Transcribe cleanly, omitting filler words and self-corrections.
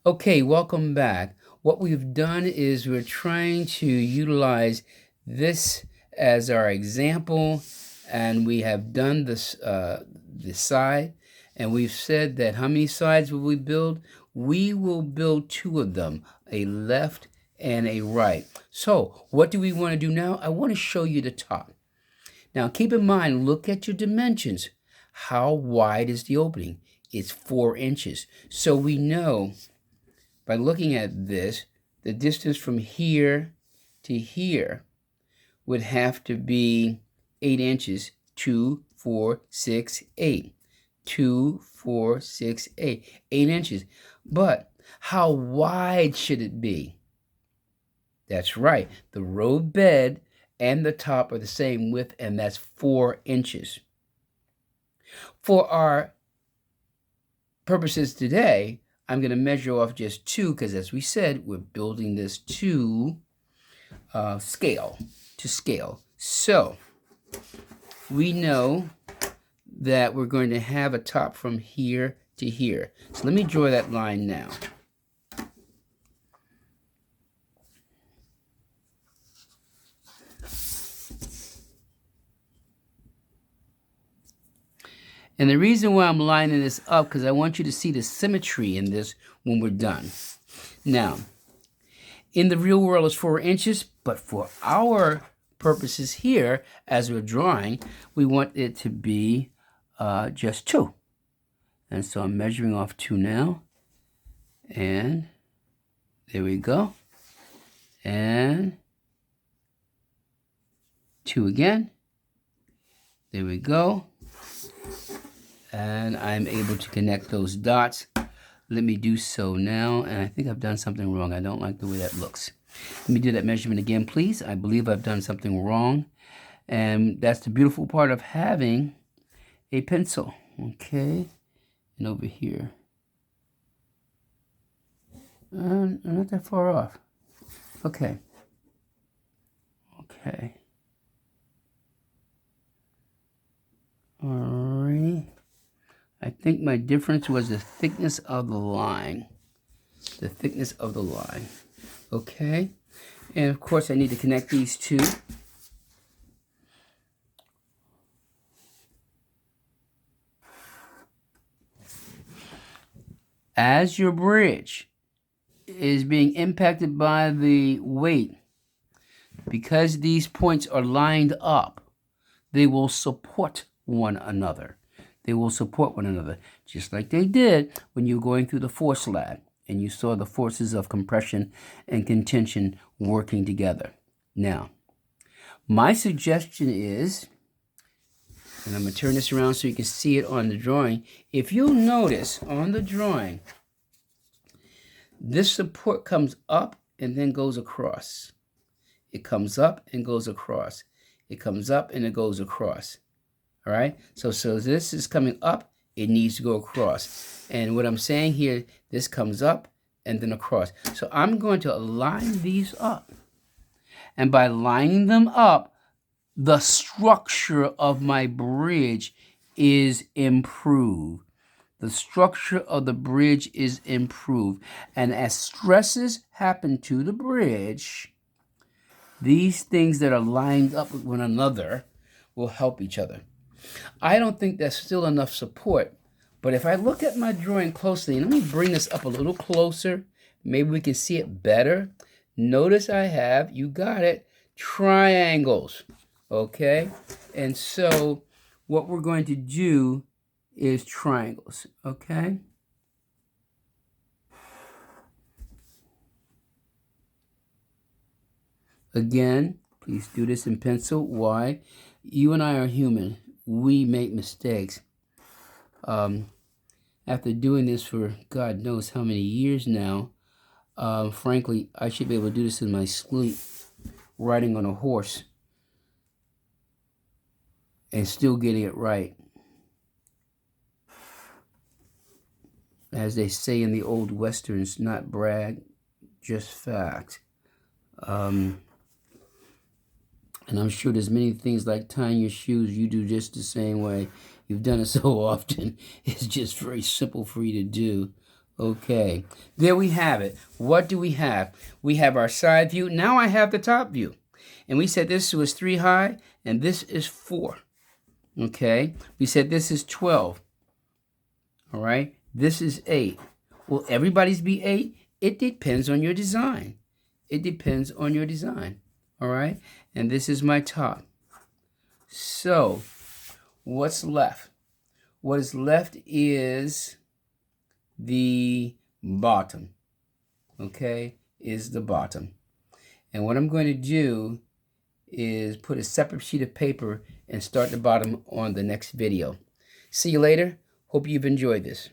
Okay, welcome back. What we've done is we're trying to utilize this as our example, and we have done this side, and we've said that how many sides will we build? We will build two of them, a left and a right. So what do we want to do now? I want to show you the top. Now keep in mind, look at your dimensions. How wide is the opening? It's 4 inches. So we know by looking at this, the distance from here to here would have to be 8 inches. 2, 4, 6, 8. 2, 4, 6, 8. 8 inches. But how wide should it be? That's right. The road bed and the top are the same width, and that's 4 inches. For our purposes today, I'm going to measure off just 2 because, as we said, we're building this to scale. So we know that we're going to have a top from here to here. So let me draw that line now. And the reason why I'm lining this up, because I want you to see the symmetry in this when we're done. Now, in the real world, it's 4 inches, but for our purposes here, as we're drawing, we want it to be just 2. And so I'm measuring off 2 now. And there we go. And 2 again. There we go. And I'm able to connect those dots. Let me do so now, and I think I've done something wrong. I don't like the way that looks. Let me do that measurement again, please. I believe I've done something wrong, and that's the beautiful part of having a pencil. Okay, and over here. I'm not that far off. Okay. Alrighty. I think my difference was the thickness of the line. Okay. And of course I need to connect these two. As your bridge is being impacted by the weight, because these points are lined up, they will support one another. Just like they did when you were going through the force lab and you saw the forces of compression and contention working together. Now, my suggestion is, and I'm going to turn this around so you can see it on the drawing. If you'll notice on the drawing, this support comes up and then goes across. It comes up and goes across. It comes up and it goes across. All right, so this is coming up, it needs to go across. And what I'm saying here, this comes up and then across. So I'm going to line these up. And by lining them up, the structure of my bridge is improved. The structure of the bridge is improved. And as stresses happen to the bridge, these things that are lined up with one another will help each other. I don't think that's still enough support, but if I look at my drawing closely, and let me bring this up a little closer, maybe we can see it better. Notice I have, you got it, triangles, okay? And so what we're going to do is triangles, okay? Again, please do this in pencil. Why? You and I are human. We make mistakes. After doing this for God knows how many years now, frankly, I should be able to do this in my sleep, riding on a horse, and still getting it right. As they say in the old westerns, not brag, just fact. And I'm sure there's many things like tying your shoes, you do just the same way. You've done it so often. It's just very simple for you to do. Okay, there we have it. What do we have? We have our side view. Now I have the top view. And we said this was 3 high, and this is 4. Okay, we said this is 12. All right, this is 8. Will everybody's be 8? It depends on your design. It depends on your design. All right, and this is my top. So, what's left? What is left is the bottom. Okay, is the bottom. And what I'm going to do is put a separate sheet of paper and start the bottom on the next video. See you later. Hope you've enjoyed this.